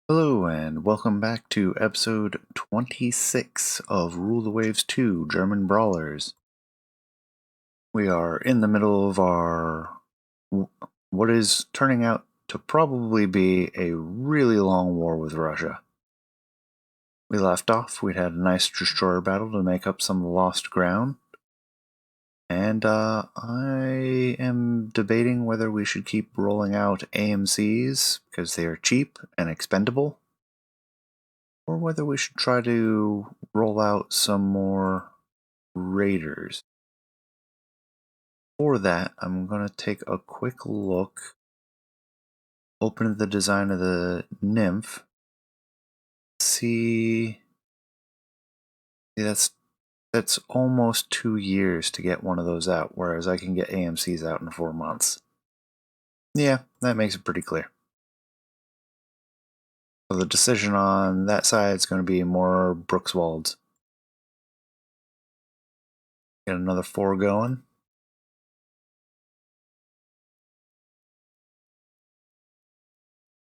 Hello and welcome back to episode 26 of Rule the Waves 2 German Brawlers. We are in the middle of what is turning out to probably be a really long war with Russia. We left off, we'd had a nice destroyer battle to make up some lost ground, and I am debating whether we should keep rolling out AMCs because they are cheap and expendable, or whether we should try to roll out some more raiders. For that, I'm going to take a quick look, open the design of the nymph, see that's almost 2 years to get one of those out, whereas I can get AMCs out in 4 months. Yeah, that makes it pretty clear. So the decision on that side is going to be more Brookswalds. Get another 4 going.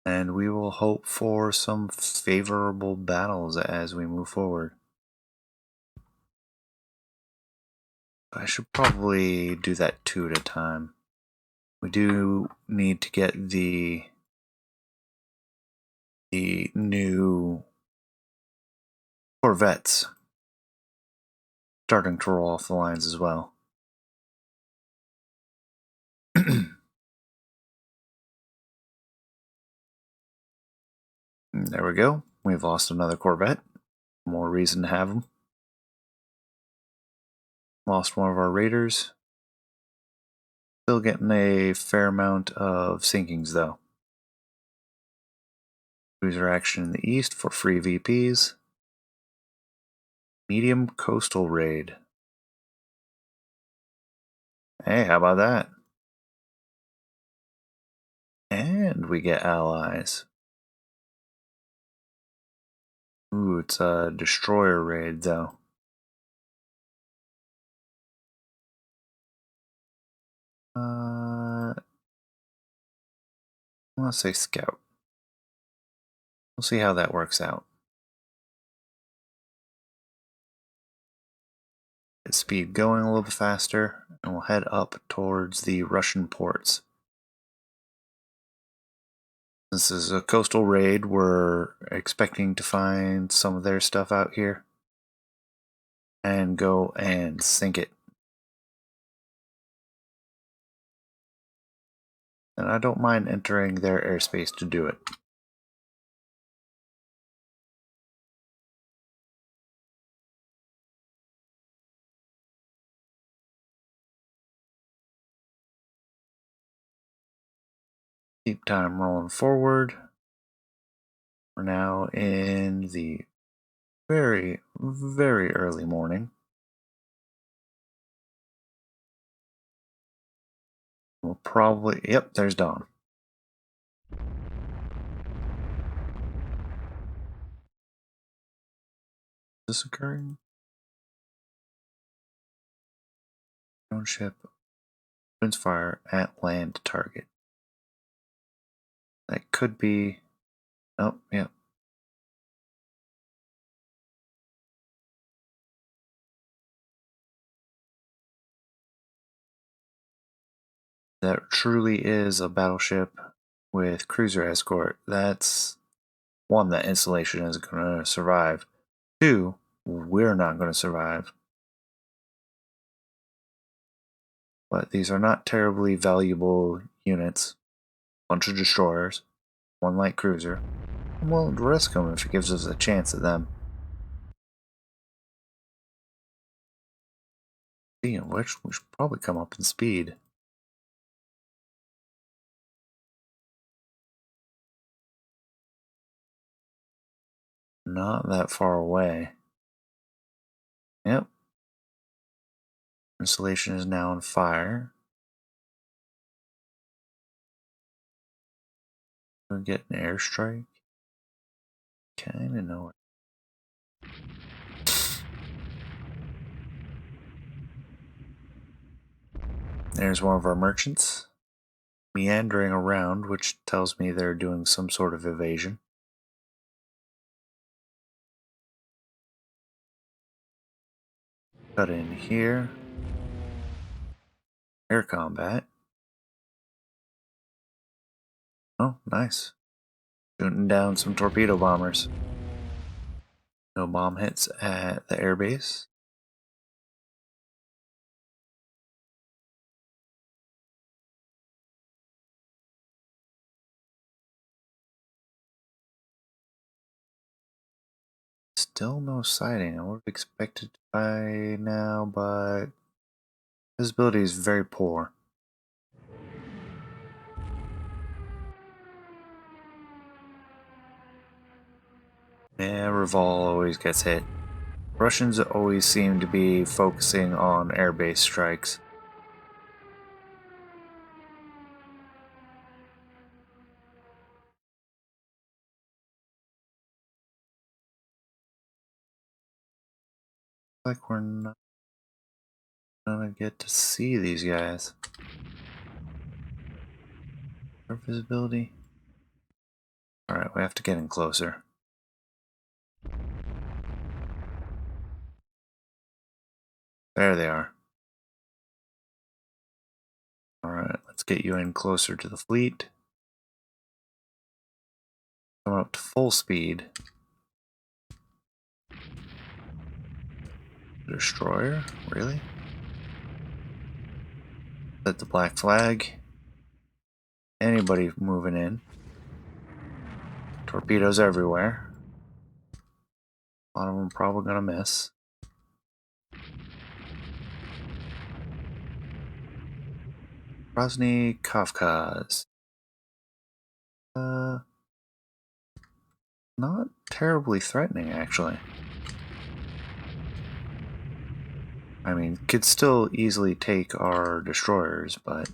And we will hope for some favorable battles as we move forward. I should probably do that 2 at a time. We do need to get the new corvettes starting to roll off the lines as well. There we go. We've lost another corvette. More reason to have them. Lost one of our raiders. Still getting a fair amount of sinkings though. Cruiser action in the east for free VPs. Medium coastal raid. Hey, how about that? And we get allies. Ooh, it's a destroyer raid though. I want to say scout. We'll see how that works out. Get speed going a little bit faster, and we'll head up towards the Russian ports. This is a coastal raid. We're expecting to find some of their stuff out here and go and sink it. And I don't mind entering their airspace to do it. Keep time rolling forward. We're now in the very, very early morning. We'll probably, yep, there's dawn. Is this occurring? Drone ship opens fire at land target. That could be, oh, yeah. That truly is a battleship with cruiser escort. That's one, that installation is going to survive. 2, we're not going to survive. But these are not terribly valuable units. Bunch of destroyers, 1 light cruiser. We'll risk them if it gives us a chance at them. Speaking of which, we should probably come up in speed. Not that far away. Yep. Installation is now on fire. We'll get an airstrike. Kinda know it. There's one of our merchants meandering around, which tells me they're doing some sort of evasion. Cut in here. Air combat. Oh, nice. Shooting down some torpedo bombers. No bomb hits at the airbase. Still no sighting. I would have expected by now, but visibility is very poor. Yeah, Reval always gets hit. Russians always seem to be focusing on airbase strikes. Like we're not gonna get to see these guys. Our visibility. Alright, we have to get in closer. There they are. Alright, let's get you in closer to the fleet. Come up to full speed. Destroyer? Really? Set the black flag. Anybody moving in. Torpedoes everywhere. A lot of them probably gonna miss. Krasny Kafkas. Not terribly threatening, actually. I mean, could still easily take our destroyers, but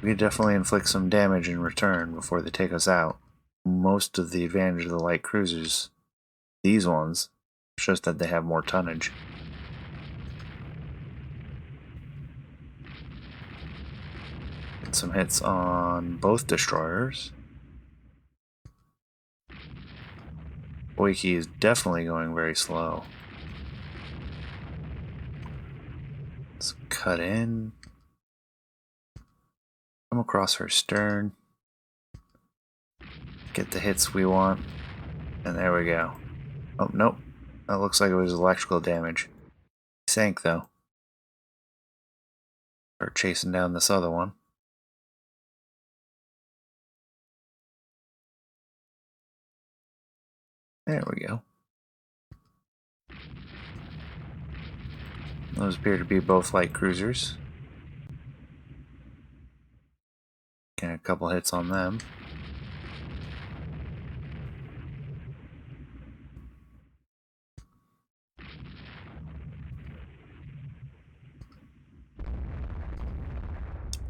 we could definitely inflict some damage in return before they take us out. Most of the advantage of the light cruisers, these ones, it's just that they have more tonnage. Get some hits on both destroyers. Boyke is definitely going very slow. Let's cut in. Come across her stern. Get the hits we want. And there we go. Oh, nope. That looks like it was electrical damage. Sank, though. Start chasing down this other one. There we go. Those appear to be both light cruisers. Get a couple hits on them.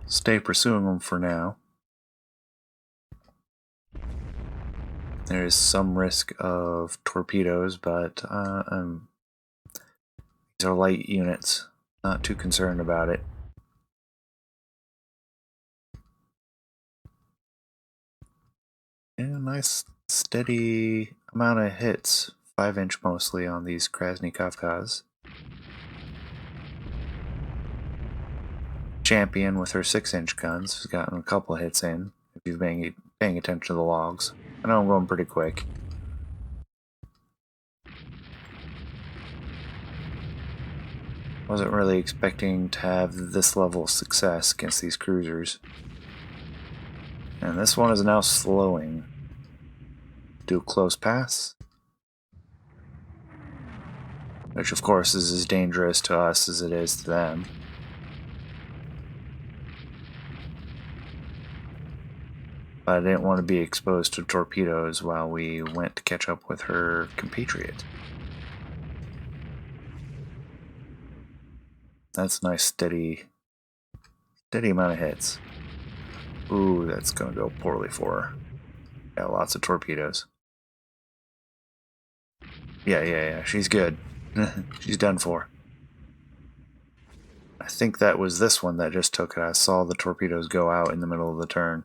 Stay pursuing them for now. There is some risk of torpedoes, but these are light units. Not too concerned about it. Yeah, nice steady amount of hits. 5-inch mostly on these Krasny Kafkas. Champion with her 6-inch guns has gotten a couple hits in, if you've been paying attention to the logs. I know I'm going pretty quick. Wasn't really expecting to have this level of success against these cruisers. And this one is now slowing. Do a close pass. Which of course is as dangerous to us as it is to them. But I didn't want to be exposed to torpedoes while we went to catch up with her compatriot. That's a nice steady amount of hits. Ooh, that's gonna go poorly for her. Got lots of torpedoes. Yeah, she's good. She's done for. I think that was this one that just took it. I saw the torpedoes go out in the middle of the turn.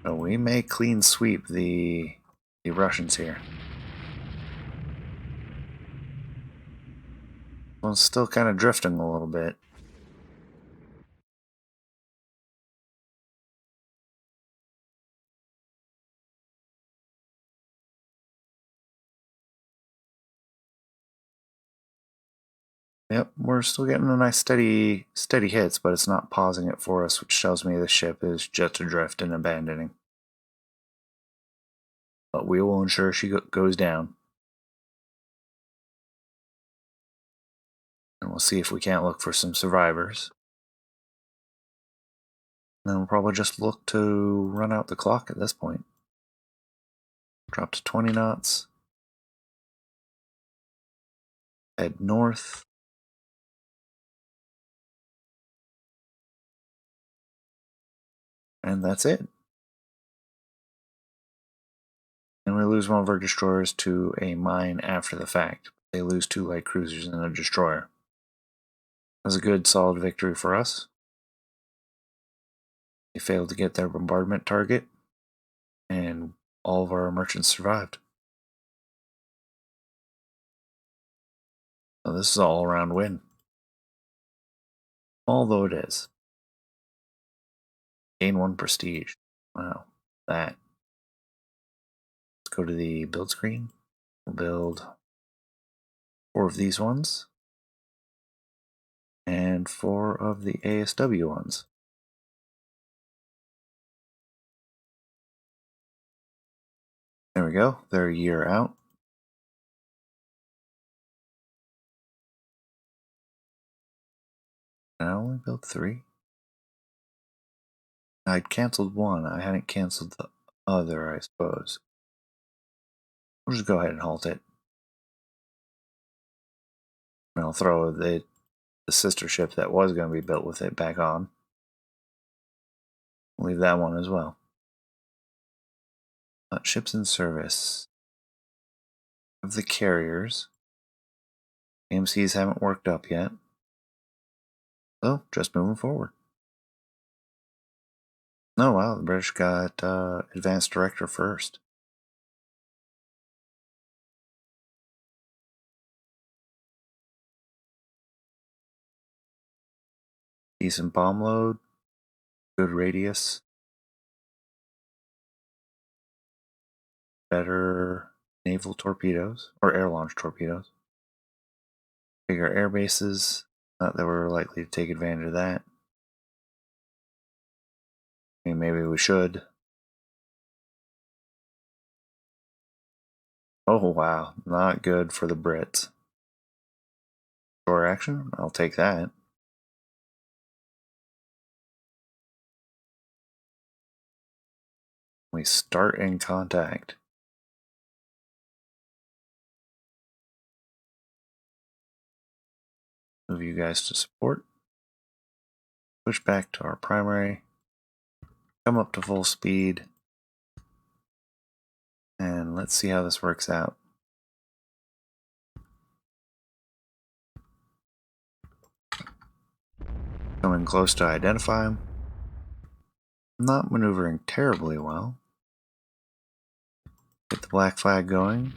So we may clean sweep the Russians here. Well, it's still kind of drifting a little bit. Yep, we're still getting a nice steady hits, but it's not pausing it for us, which tells me the ship is just adrift and abandoning. But we will ensure she goes down. And we'll see if we can't look for some survivors. And then we'll probably just look to run out the clock at this point. Drop to 20 knots. Head north. And that's it. And we lose one of our destroyers to a mine after the fact. They lose 2 light cruisers and a destroyer. That was a good, solid victory for us. They failed to get their bombardment target, and all of our merchants survived. So this is an all-around win. Although it is. Gain 1 prestige. Wow, that. Let's go to the build screen. We'll build 4 of these ones. And 4 of the ASW ones. There we go. They're a year out. I only built 3. I'd canceled 1. I hadn't canceled the other, I suppose. We'll just go ahead and halt it. And I'll throw the sister ship that was going to be built with it back on. Leave that one as well. Ships in service. Of the carriers, AMCs haven't worked up yet. So, just moving forward. Oh wow, the British got Advanced Director first. Decent bomb load. Good radius. Better naval torpedoes, or air-launched torpedoes. Bigger air bases. Not that we're likely to take advantage of that. I mean, maybe we should. Oh wow, not good for the Brits. Shore action? I'll take that. We start in contact. Move you guys to support. Push back to our primary. Come up to full speed. And let's see how this works out. Coming close to identify him. Not maneuvering terribly well. Get the black flag going.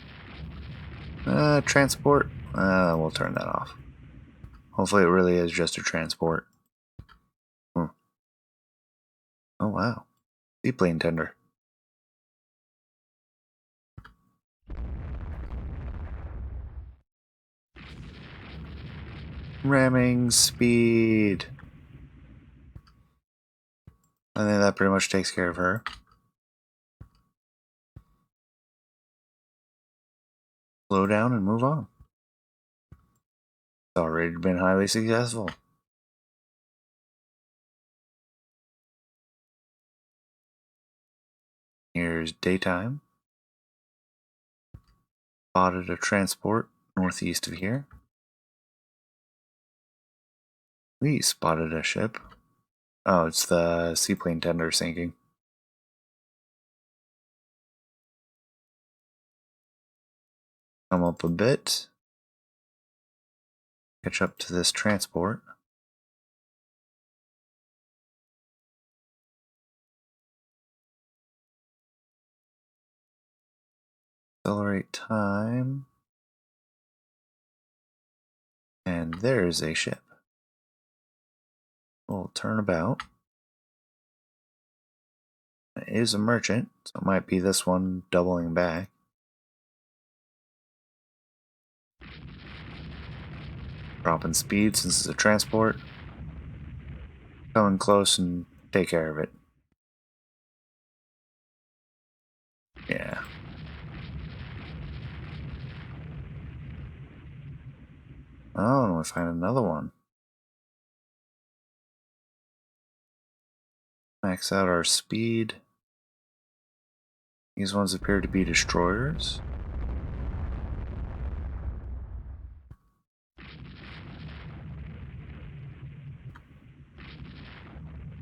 Transport. We'll turn that off. Hopefully it really is just a transport. Oh wow. Seaplane tender. Ramming speed. I think that pretty much takes care of her. Slow down and move on. It's already been highly successful. Here's daytime. Spotted a transport northeast of here. We spotted a ship. Oh, it's the seaplane tender sinking. Come up a bit. Catch up to this transport. Accelerate time. And there's a ship. We'll turn about. It is a merchant, so it might be this one doubling back. Dropping speed since it's a transport. Coming close and take care of it. Yeah. Oh, and we find another one. Max out our speed. These ones appear to be destroyers.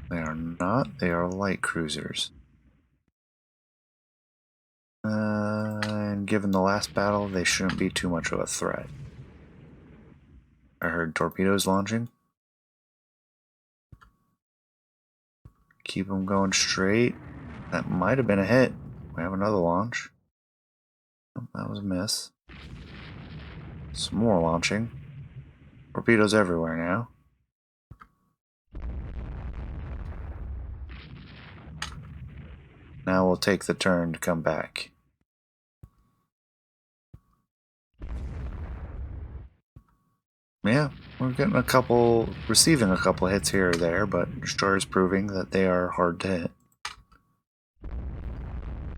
They are not. They are light cruisers. And given the last battle, they shouldn't be too much of a threat. I heard torpedoes launching. Keep them going straight. That might have been a hit. We have another launch. Oh, that was a miss. Some more launching. Torpedoes everywhere now. Now we'll take the turn to come back. Yeah, we're getting receiving a couple hits here or there, but destroyers proving that they are hard to hit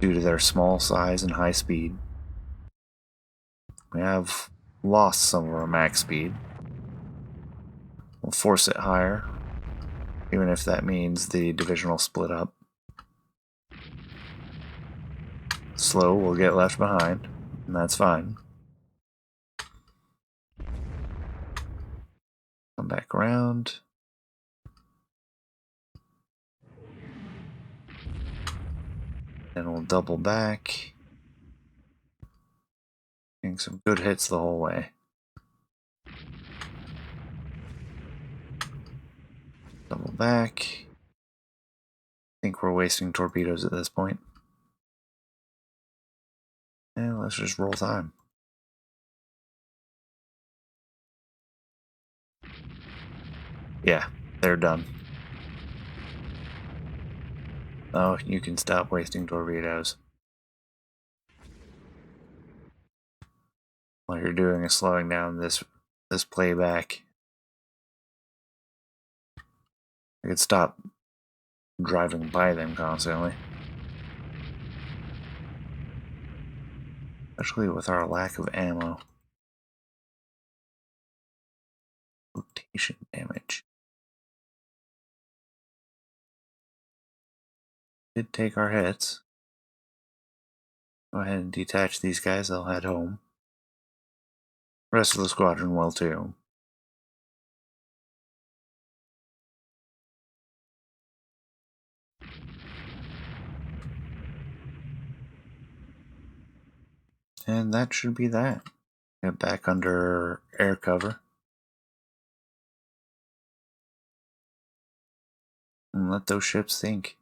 due to their small size and high speed. We have lost some of our max speed. We'll force it higher, even if that means the division will split up. Slow will get left behind, and that's fine. Come back around. Then we'll double back. Getting some good hits the whole way. Double back. I think we're wasting torpedoes at this point. And let's just roll time. Yeah, they're done. Oh, you can stop wasting torpedoes. All you're doing is slowing down this playback. I could stop driving by them constantly. Especially with our lack of ammo. Rotation damage. Did take our hits. Go ahead and detach these guys, they'll head home. The rest of the squadron will too. And that should be that. Get back under air cover. And let those ships sink.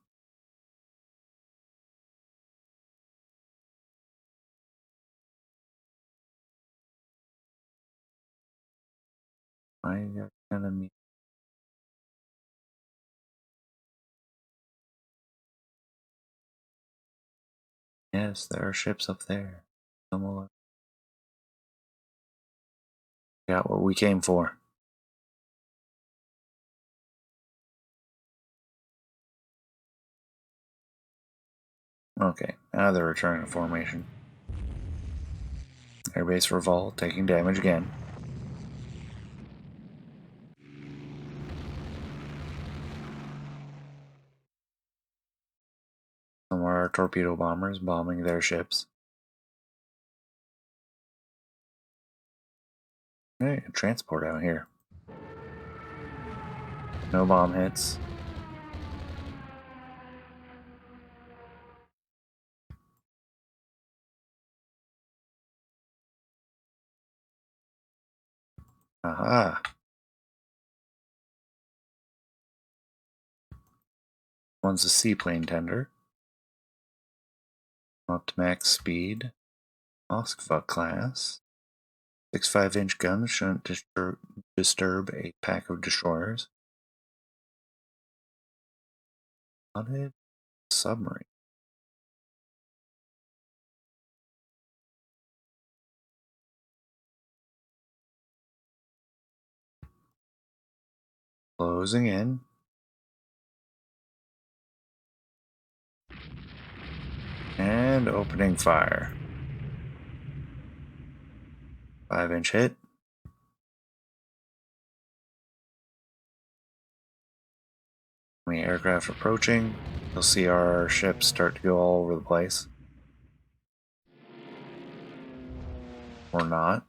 I got enemy. Yes, there are ships up there. Similar. Got what we came for. Okay, now they're returning to formation. Airbase revolt, taking damage again. Some of our torpedo bombers bombing their ships. Hey, a transport out here. No bomb hits. Aha! One's a seaplane tender. Up to max speed. Moskva class. 6 5-inch guns shouldn't disturb a pack of destroyers. Spotted submarine. Closing in. And opening fire. 5-inch hit. Enemy aircraft approaching. You'll see our ships start to go all over the place. Or not.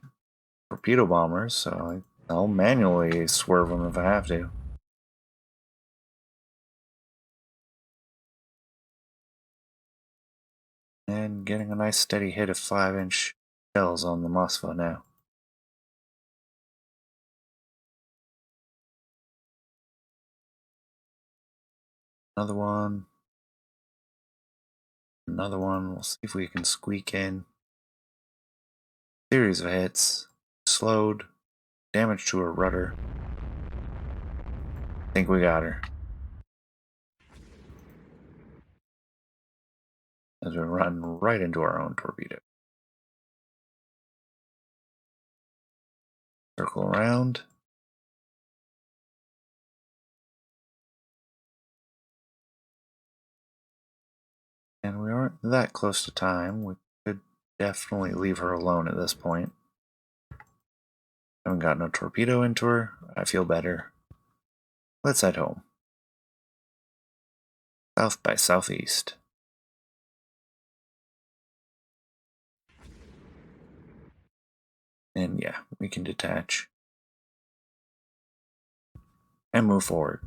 Torpedo bombers, so I'll manually swerve them if I have to. And getting a nice steady hit of 5-inch shells on the Moskva now. Another one. Another one. We'll see if we can squeak in. Series of hits. Slowed. Damage to her rudder. Think we got her. As we run right into our own torpedo. Circle around. And we aren't that close to time. We could definitely leave her alone at this point. Haven't got no torpedo into her. I feel better. Let's head home. South by southeast. And yeah, we can detach. And move forward.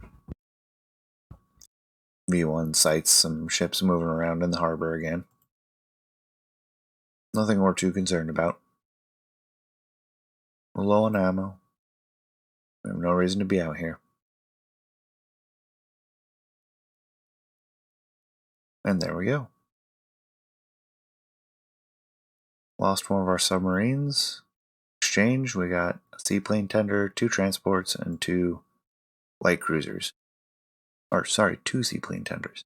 V1 sights some ships moving around in the harbor again. Nothing we're too concerned about. We're low on ammo. We have no reason to be out here. And there we go. Lost one of our submarines. Exchange, we got a seaplane tender, 2 transports, and 2 light cruisers. Or, sorry, 2 seaplane tenders.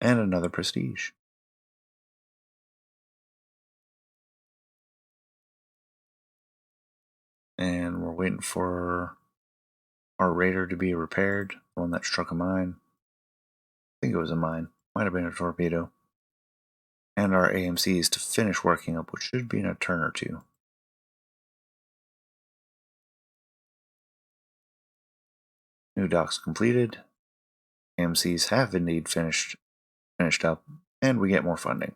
And another prestige. And we're waiting for our raider to be repaired. The one that struck a mine. I think it was a mine. Might have been a torpedo. And our AMCs to finish working up, which should be in a turn or 2. New docks completed. AMCs have indeed finished up, and we get more funding,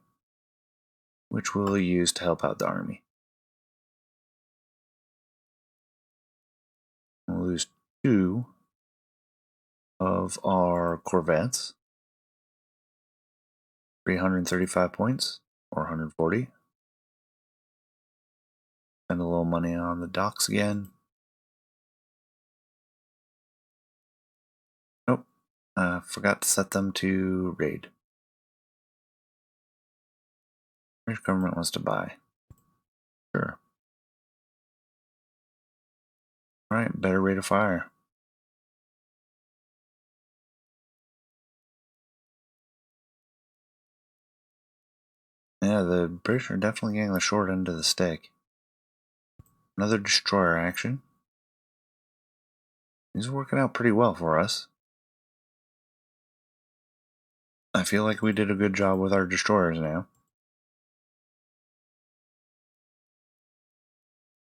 which we'll use to help out the army. We'll lose 2 of our corvettes. 335 points, or 140. Spend a little money on the docks again. Nope, forgot to set them to raid. British government wants to buy. Sure. Alright, better rate of fire. Yeah, the British are definitely getting the short end of the stick. Another destroyer action. These are working out pretty well for us. I feel like we did a good job with our destroyers now.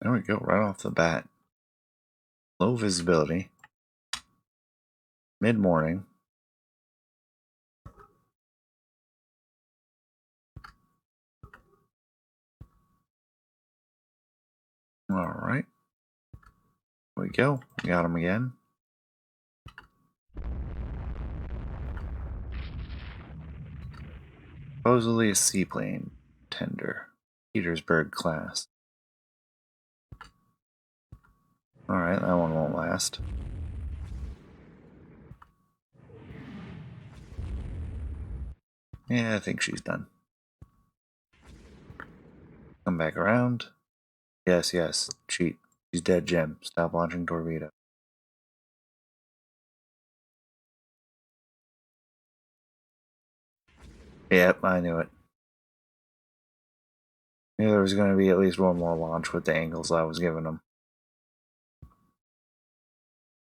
There we go, right off the bat. Low visibility. Mid-morning. Alright. There we go. We got him again. Supposedly a seaplane tender. Petersburg class. Alright, that one won't last. Yeah, I think she's done. Come back around. Yes, yes. Cheat. She's dead, Jim. Stop launching torpedo. Yep, I knew it. Knew there was going to be at least one more launch with the angles I was giving them.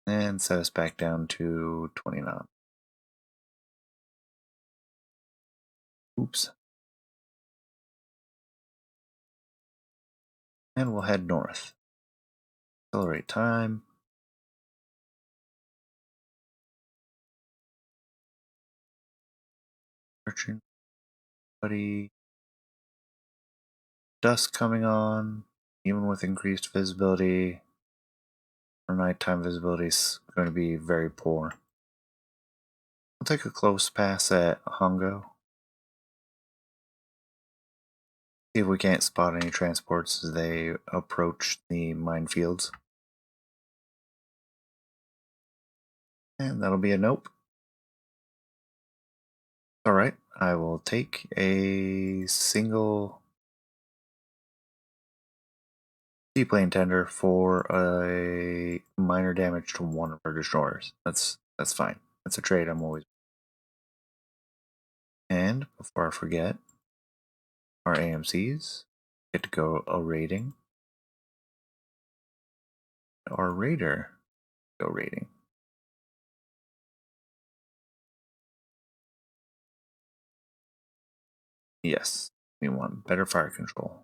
And set us back down to 20 knots. Oops. And we'll head north. Accelerate time. Searching. Buddy. Dusk coming on. Even with increased visibility, our nighttime visibility is going to be very poor. We'll take a close pass at Hongo. See if we can't spot any transports as they approach the minefields. And that'll be a nope. Alright, I will take a single seaplane tender for a minor damage to one of our destroyers. That's fine. That's a trade I'm always. And before I forget, our AMCs get to go a rating. Our raider go rating. Yes, we want better fire control.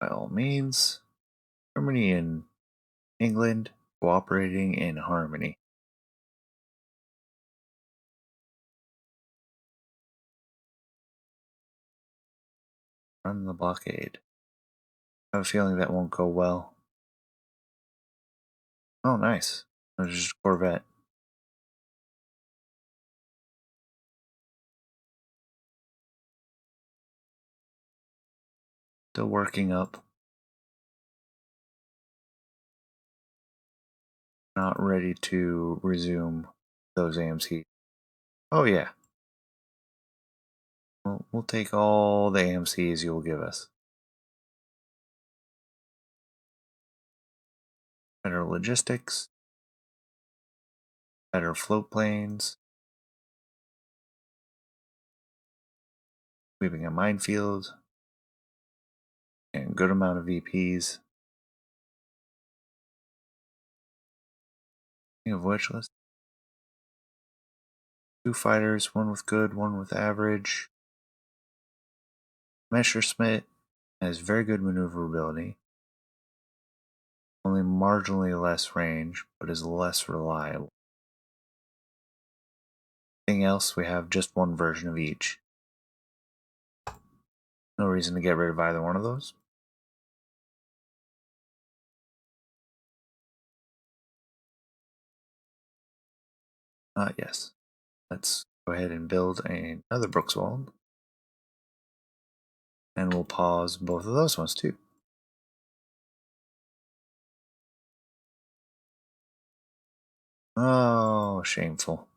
By all means, Germany and England cooperating in harmony. Run the blockade. I have a feeling that won't go well. Oh, nice. There's just a corvette. Still working up. Not ready to resume those AMC. Oh, yeah. We'll take all the AMCs you'll give us. Better logistics. Better float planes. Sweeping a minefield. And good amount of VPs. Of which list? 2 fighters, one with good, one with average. Messerschmitt has very good maneuverability. Only marginally less range, but is less reliable. Anything else, we have just one version of each. No reason to get rid of either one of those. Yes. Let's go ahead and build another Brookswald. And we'll pause both of those ones too. Oh, shameful.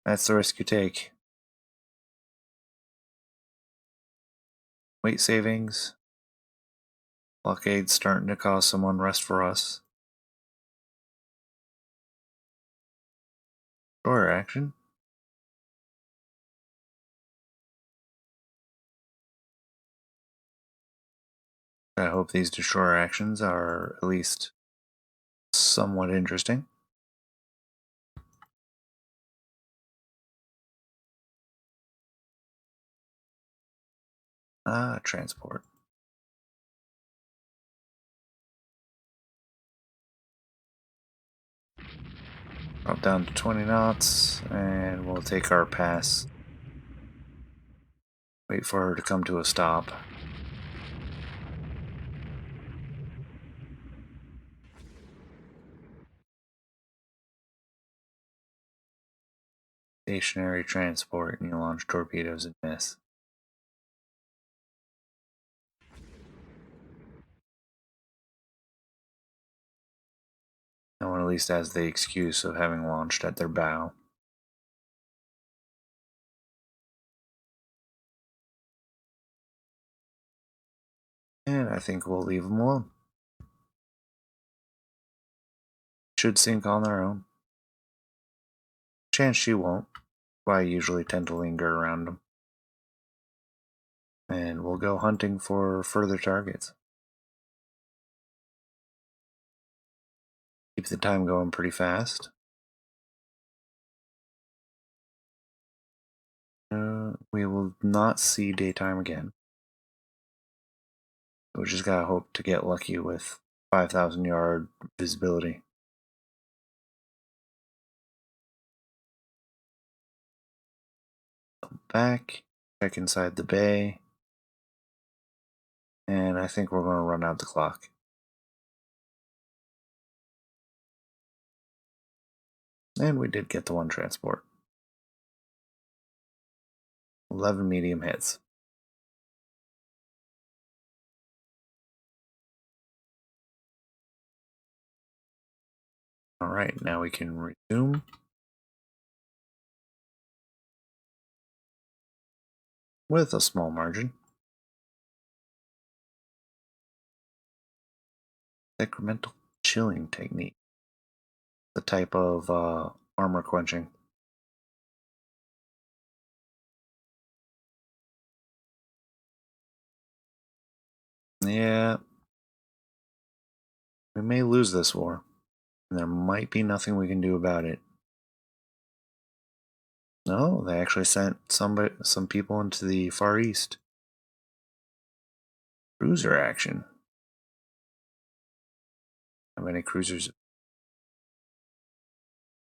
That's the risk you take. Weight savings. Blockade's starting to cause some unrest for us. Destroyer action. I hope these destroyer actions are at least somewhat interesting. Transport. Drop down to 20 knots, and we'll take our pass. Wait for her to come to a stop. Stationary transport, and you launch torpedoes and miss. No one at least has the excuse of having launched at their bow. And I think we'll leave them alone. Should sink on their own. Chance she won't, but I usually tend to linger around them. And we'll go hunting for further targets. Keep the time going pretty fast. We will not see daytime again. We just gotta hope to get lucky with 5,000 yard visibility. Back, check inside the bay, and I think we're going to run out the clock. And we did get the one transport. 11 medium hits. Alright, now we can resume. With a small margin. Decremental chilling technique. The type of armor quenching. Yeah. We may lose this war. And there might be nothing we can do about it. No, they actually sent some people into the Far East. Cruiser action. Have any cruisers?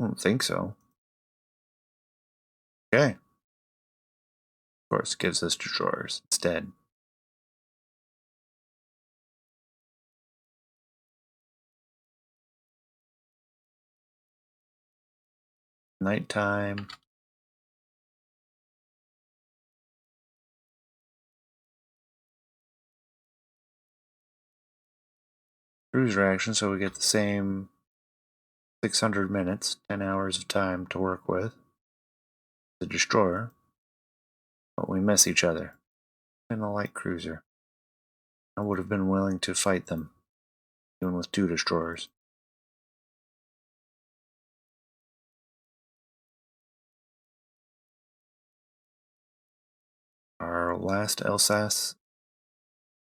I don't think so. Okay. Of course, gives us destroyers instead. Nighttime. Cruiser action, so we get the same 600 minutes, 10 hours of time to work with. The destroyer. But we miss each other. And a light cruiser. I would have been willing to fight them, even with 2 destroyers. Our last Alsace,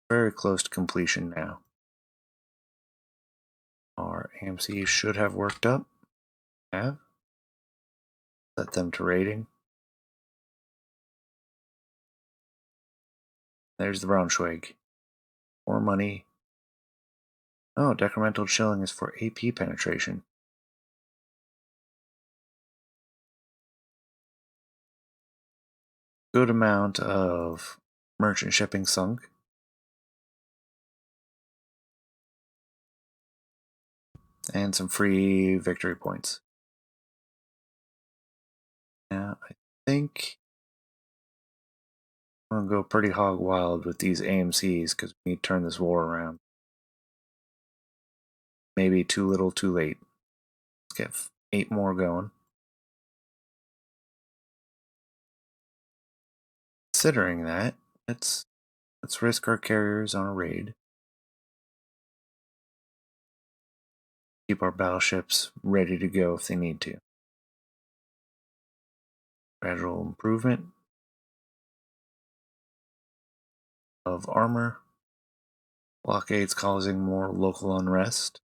very close to completion now. Our AMC should have worked up. Have. Set them to rating. There's the Braunschweig. More money. Oh, decremental chilling is for AP penetration. Good amount of merchant shipping sunk. And some free victory points. Now, I think I'm going to go pretty hog wild with these AMCs because we need to turn this war around. Maybe too little, too late. Let's get 8 more going. Considering that, let's risk our carriers on a raid. Keep our battleships ready to go if they need to. Gradual improvement of armor. Blockades causing more local unrest.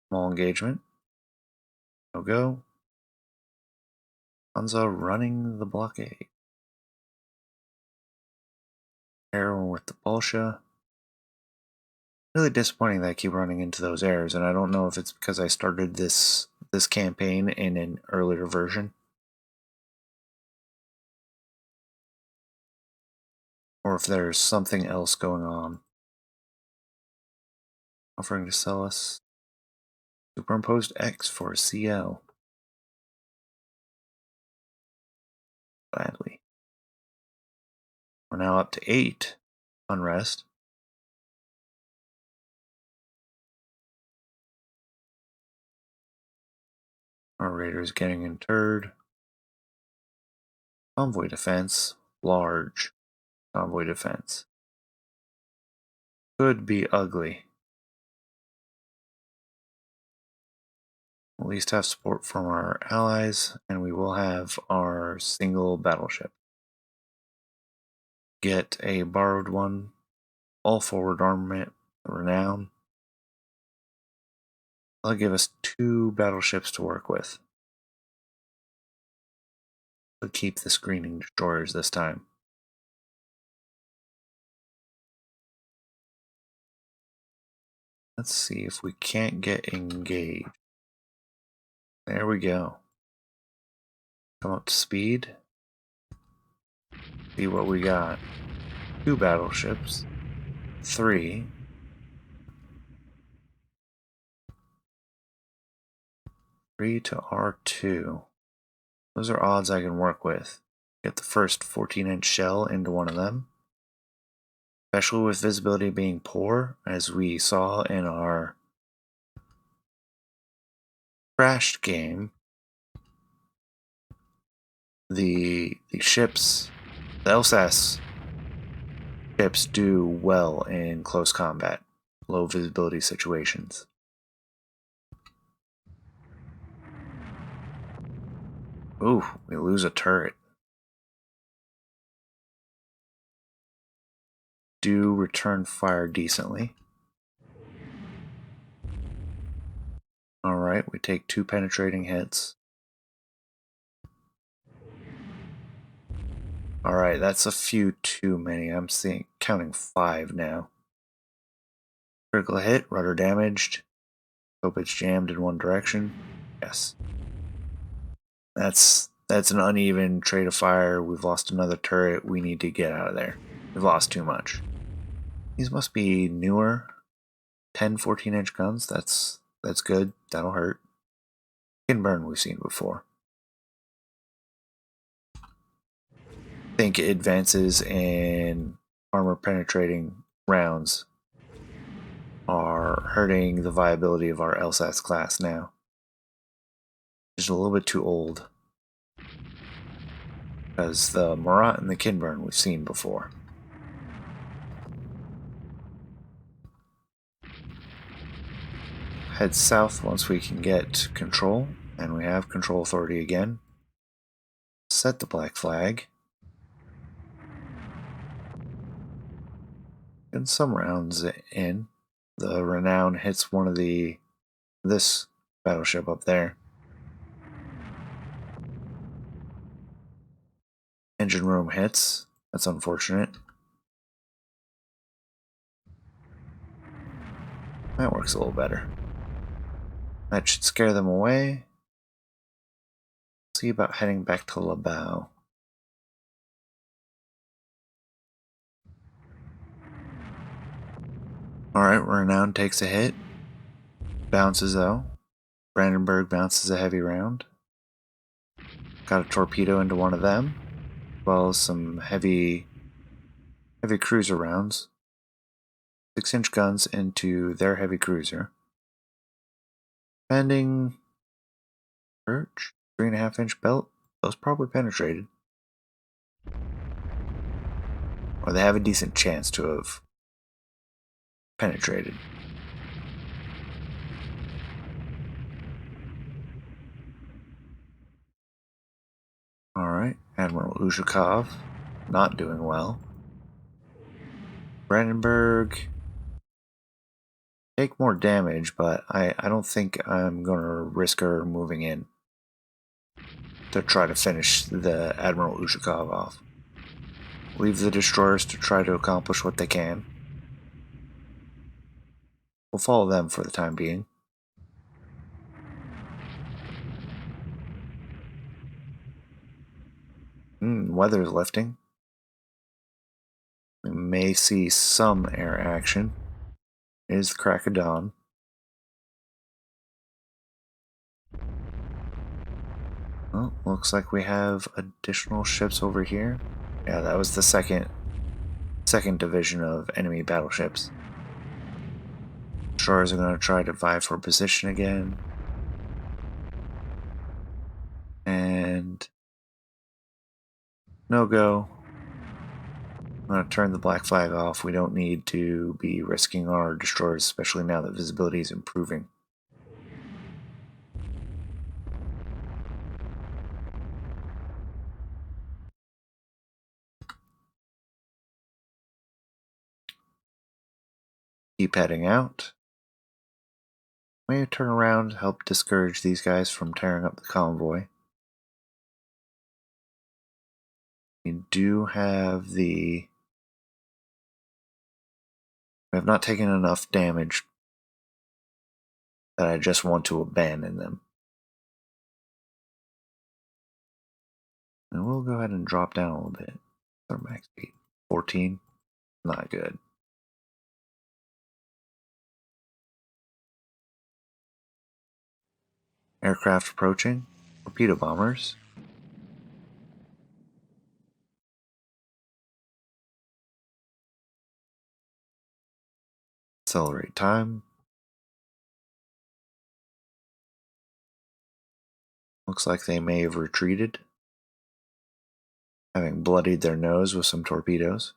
Small engagement. No go. Hansa running the blockade. Error with the Bolsha. Really disappointing that I keep running into those errors, and I don't know if it's because I started this campaign in an earlier version, or if there's something else going on. Offering to sell us superimposed X for a CL. Gladly. We're now up to 8 unrest. Our raiders getting interred. Convoy defense, large. Convoy defense. Could be ugly. At least have support from our allies, and we will have our single battleship. Get a borrowed one, all forward armament, renown. That'll give us 2 battleships to work with. We'll keep the screening destroyers this time. Let's see if we can't get engaged. There we go. Come up to speed. See what we got. 2 battleships. 3. 3 to R2. Those are odds I can work with. Get the first 14-inch shell into one of them. Especially with visibility being poor, as we saw in our crashed game. The ships, the LSAS ships do well in close combat, low visibility situations. Ooh, we lose a turret. Do return fire decently. Alright, we take 2 penetrating hits. Alright, that's a few too many. I'm counting 5 now. Critical hit, rudder damaged. Hope it's jammed in one direction. Yes. That's an uneven trade of fire. We've lost another turret. We need to get out of there. We've lost too much. These must be newer. 10 14-inch guns. That's good. That'll hurt. Can burn we've seen before. I think advances in armor penetrating rounds are hurting the viability of our LSAS class now. Just a little bit too old. Because the Marat and the Kinburn we've seen before. Head south once we can get control, and we have control authority again. Set the black flag. And some rounds in. The Renown hits one of this battleship up there. Engine room hits. That's unfortunate. That works a little better. That should scare them away. See about heading back to Labao. Alright, Renown takes a hit. Bounces though. Brandenburg bounces a heavy round. Got a torpedo into one of them, as well as some heavy cruiser rounds. 6-inch guns into their heavy cruiser. Pending Birch, 3.5-inch belt. Those probably penetrated. Or they have a decent chance to have penetrated. Alright, Admiral Uzhakov, not doing well. Brandenburg, take more damage, but I don't think I'm going to risk her moving in to try to finish the Admiral Uzhakov off. Leave the destroyers to try to accomplish what they can. We'll follow them for the time being. Weather's lifting. We may see some air action. It is the crack of dawn. Well, looks like we have additional ships over here. Yeah, that was the second division of enemy battleships. Destroyers are going to try to vie for position again. And no go. I'm going to turn the black flag off. We don't need to be risking our destroyers, especially now that visibility is improving. Keep heading out. May turn around, help discourage these guys from tearing up the convoy. We do have the... We have not taken enough damage that I just want to abandon them. And we'll go ahead and drop down a little bit. Our max speed, 14, not good. Aircraft approaching, torpedo bombers. Accelerate time. Looks like they may have retreated, having bloodied their nose with some torpedoes.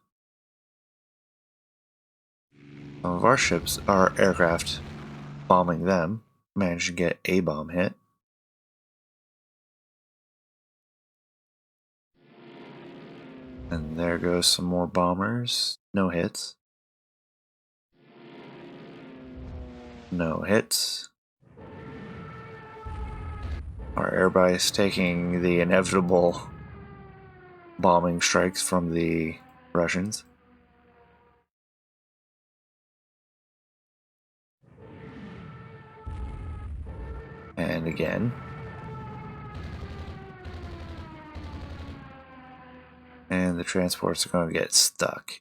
Some of our ships, our aircraft, bombing them, managed to get a bomb hit. And there goes some more bombers. No hits. No hits. Our airbase taking the inevitable bombing strikes from the Russians. And again. And the transports are going to get stuck.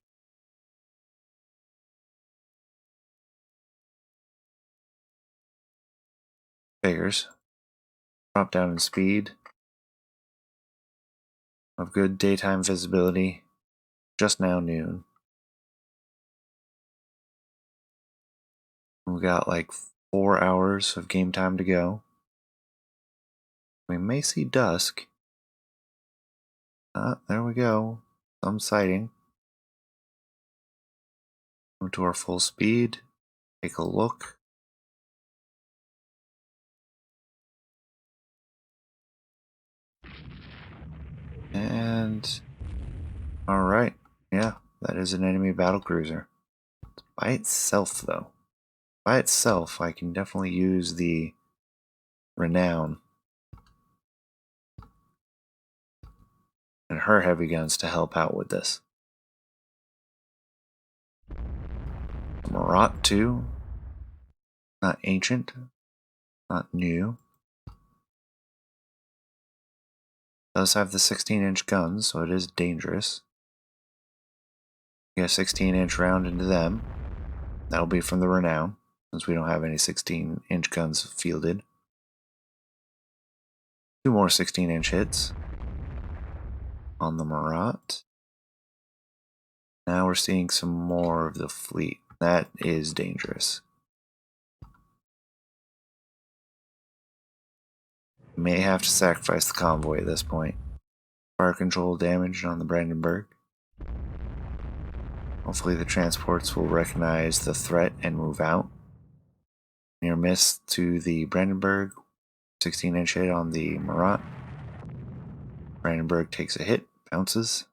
Figures. Drop down in speed. Of good daytime visibility. Just now noon. We've got like 4 hours of game time to go. We may see dusk. There we go. Some sighting. Go to our full speed. Take a look. And alright. Yeah, that is an enemy battlecruiser. By itself, though. By itself, I can definitely use the Renown and her heavy guns to help out with this. Marat 2. Not ancient. Not new. Does have the 16-inch guns, so it is dangerous. Get a 16-inch round into them. That'll be from the Renown, since we don't have any 16-inch guns fielded. 2 more 16-inch hits on the Marat. Now we're seeing some more of the fleet. That is dangerous. May have to sacrifice the convoy at this point. Fire control damaged on the Brandenburg. Hopefully the transports will recognize the threat and move out. Near miss to the Brandenburg. 16-inch hit on the Marat. Brandenburg takes a hit, bounces.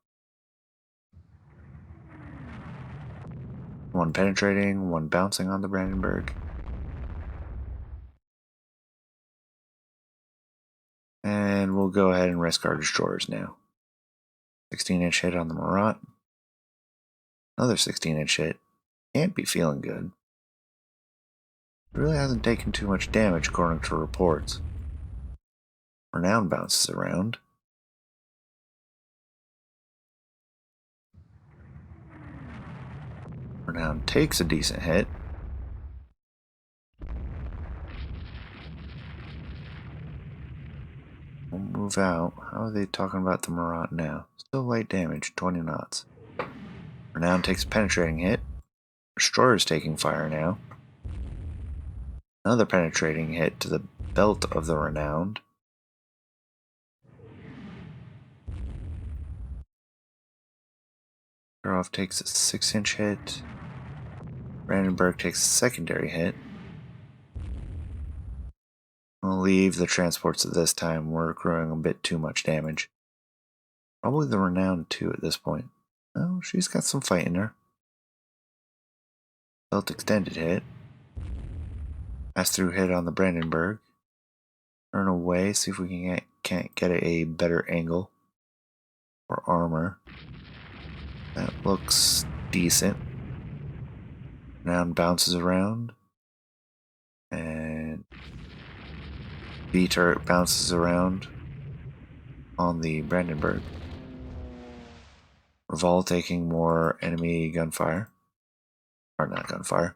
1 penetrating, 1 bouncing on the Brandenburg. And we'll go ahead and risk our destroyers now. 16-inch hit on the Marat. Another 16-inch hit. Can't be feeling good. It really hasn't taken too much damage according to reports. Renown bounces around. Renown takes a decent hit. We'll move out. How are they talking about the Marat now? Still light damage, 20 knots. Renown takes a penetrating hit. Destroyer's taking fire now. Another penetrating hit to the belt of the Renowned. Kirov takes a 6-inch hit. Brandenburg takes a secondary hit. I'll leave the transports at this time. We're accruing a bit too much damage. Probably the Renowned too at this point. Oh, she's got some fight in her. Belt extended hit. Pass through hit on the Brandenburg. Turn away, see if we can't get a better angle for armor. That looks decent. Renowned bounces around. And B turret bounces around on the Brandenburg. Revolve taking more enemy gunfire. Or not gunfire.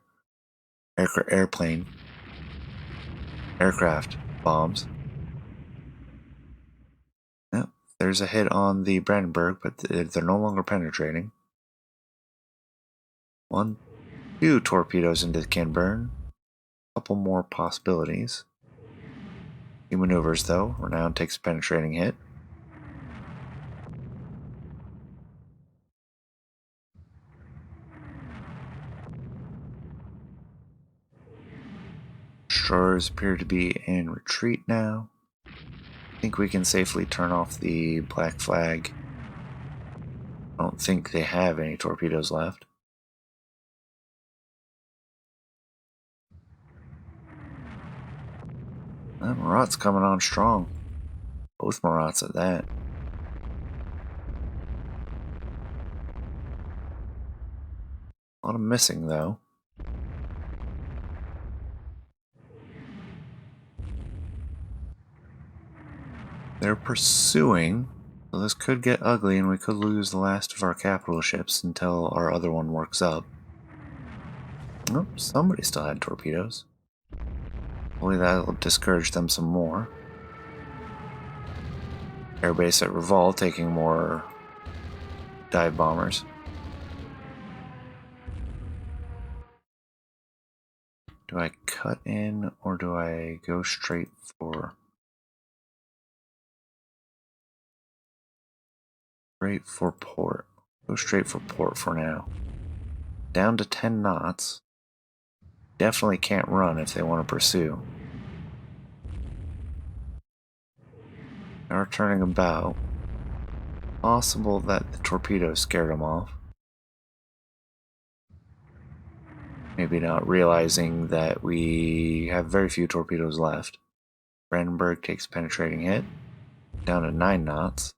Aircraft bombs. Yep, there's a hit on the Brandenburg, but they're no longer penetrating. 1, 2 torpedoes into the Kinburn. Couple more possibilities. He maneuvers though. Renown takes a penetrating hit. Destroyers appear to be in retreat now. I think we can safely turn off the black flag. I don't think they have any torpedoes left. That Marat's coming on strong. Both Marats at that. A lot of missing though. They're pursuing, so this could get ugly and we could lose the last of our capital ships until our other one works up. Oh, somebody still had torpedoes. Hopefully that'll discourage them some more. Airbase at Revolve taking more dive bombers. Do I cut in or do I go straight for port? Go straight for port for now. Down to 10 knots. Definitely can't run if they want to pursue. They are turning about. Possible that the torpedoes scared them off. Maybe not realizing that we have very few torpedoes left. Brandenburg takes a penetrating hit. Down to 9 knots.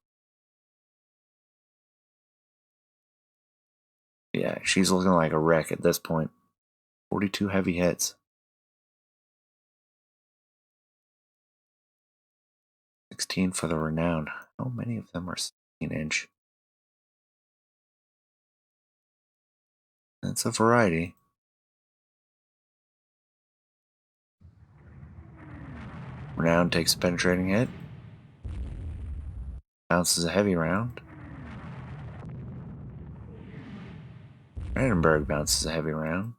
Yeah, she's looking like a wreck at this point. 42 heavy hits. 16 for the Renowned. How many of them are 16-inch? That's a variety. Renowned takes a penetrating hit. Bounces a heavy round. Brandenburg bounces a heavy round.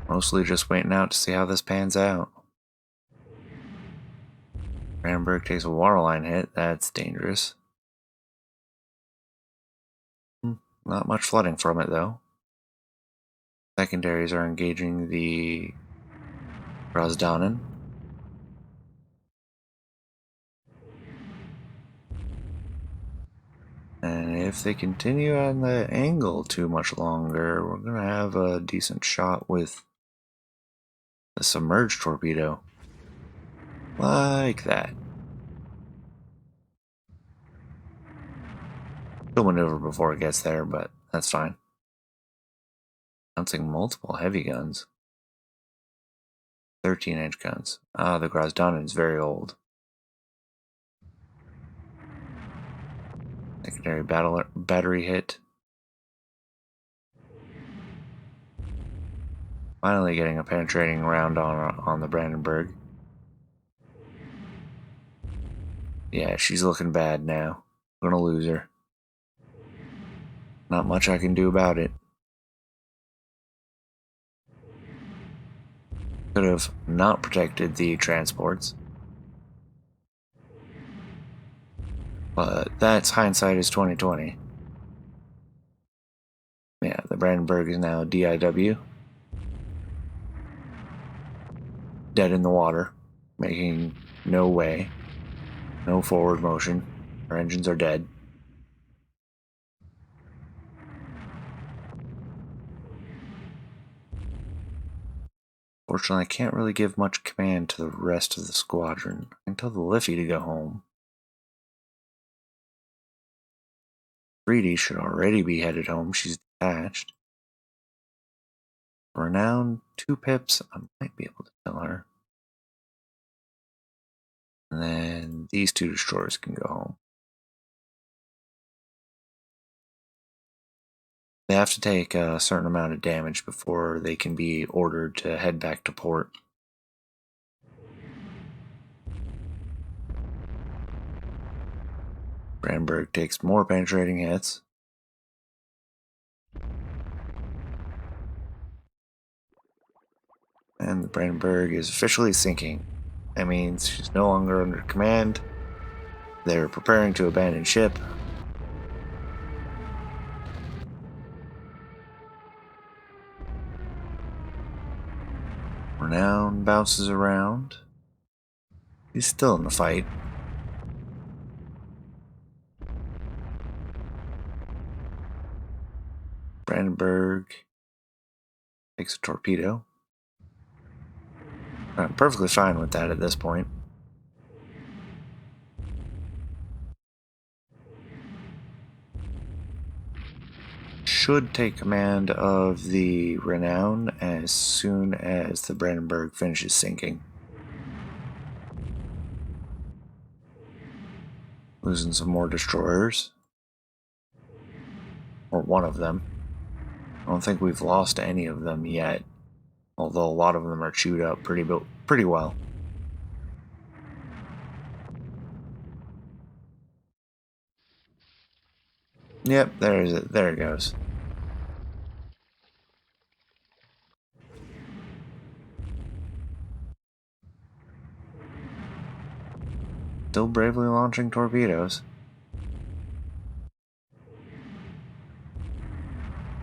Mostly just waiting out to see how this pans out. Brandenburg takes a waterline hit. That's dangerous. Not much flooding from it though. Secondaries are engaging the Grozdanen. And if they continue on the angle too much longer, we're going to have a decent shot with the submerged torpedo. Like that. She'll maneuver before it gets there, but that's fine. Mounting multiple heavy guns. 13-inch guns. Ah, the Grozdanen is very old. Secondary battery hit. Finally getting a penetrating round on the Brandenburg. Yeah, she's looking bad now. I'm gonna lose her. Not much I can do about it. Could have not protected the transports. But that's hindsight is 2020. Yeah, the Brandenburg is now DIW. Dead in the water, making no way, no forward motion. Our engines are dead. Fortunately, I can't really give much command to the rest of the squadron. I can tell the Liffey to go home. 3D should already be headed home. She's detached. Renown, 2 pips. I might be able to tell her. And then these 2 destroyers can go home. They have to take a certain amount of damage before they can be ordered to head back to port. Brandenburg takes more penetrating hits. And the Brandenburg is officially sinking. That means she's no longer under command. They're preparing to abandon ship. Renown bounces around. He's still in the fight. Brandenburg takes a torpedo. I'm perfectly fine with that at this point. Should take command of the Renown as soon as the Brandenburg finishes sinking. Losing some more destroyers. Or one of them. I don't think we've lost any of them yet, although a lot of them are chewed up pretty well. Yep, there it goes. Still bravely launching torpedoes.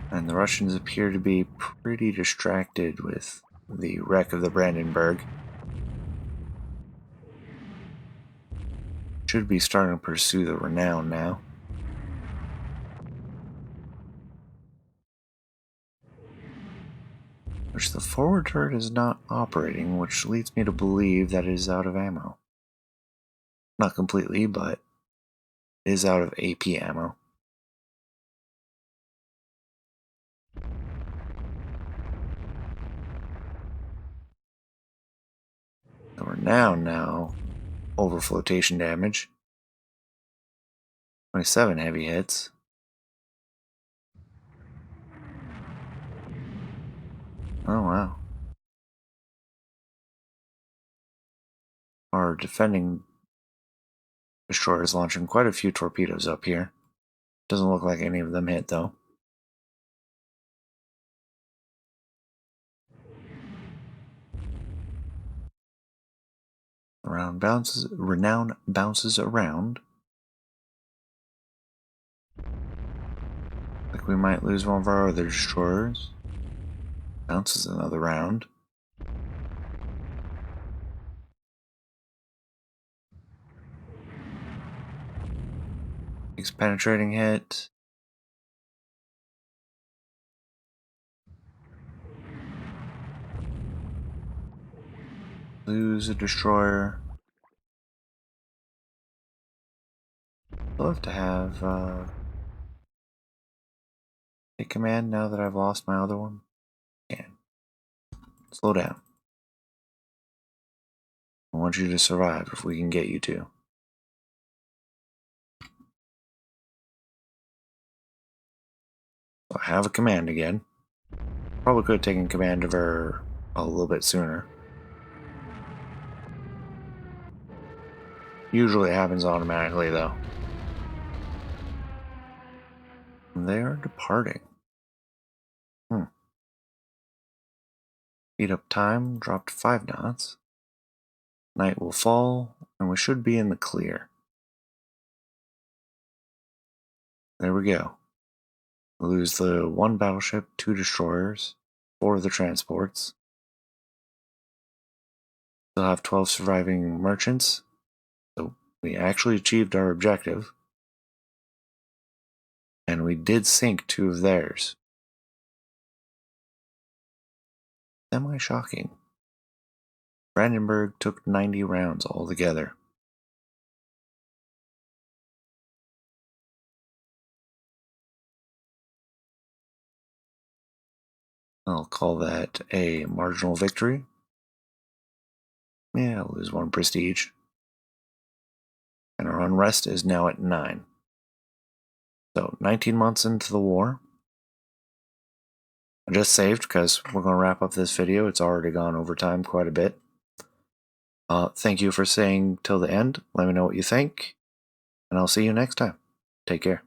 And the Russians appear to be pretty distracted with the wreck of the Brandenburg. Should be starting to pursue the Renown now. Which the forward turret is not operating, which leads me to believe that it is out of ammo. Not completely, but it is out of AP ammo. The Renown now over flotation damage. 27 heavy hits. Oh wow. Our defending destroyer is launching quite a few torpedoes up here. Doesn't look like any of them hit though. Renown bounces around. Like we might lose one of our other destroyers. Bounces another round. Takes penetrating hit. Lose a destroyer. I'd love to have take command now that I've lost my other one. Can. Slow down. I want you to survive if we can get you to. I have a command again. Probably could have taken command of her a little bit sooner. Usually it happens automatically though. They are departing. Speed up time dropped 5 knots. Night will fall, and we should be in the clear. There we go. We lose the 1 battleship, 2 destroyers, 4 of the transports. Still have 12 surviving merchants, so we actually achieved our objective. And we did sink 2 of theirs. Semi-shocking. Brandenburg took 90 rounds altogether. I'll call that a marginal victory. Yeah, I'll lose 1 prestige. And our unrest is now at 9. So 19 months into the war. I just saved because we're going to wrap up this video. It's already gone over time quite a bit. Thank you for staying till the end. Let me know what you think, and I'll see you next time. Take care.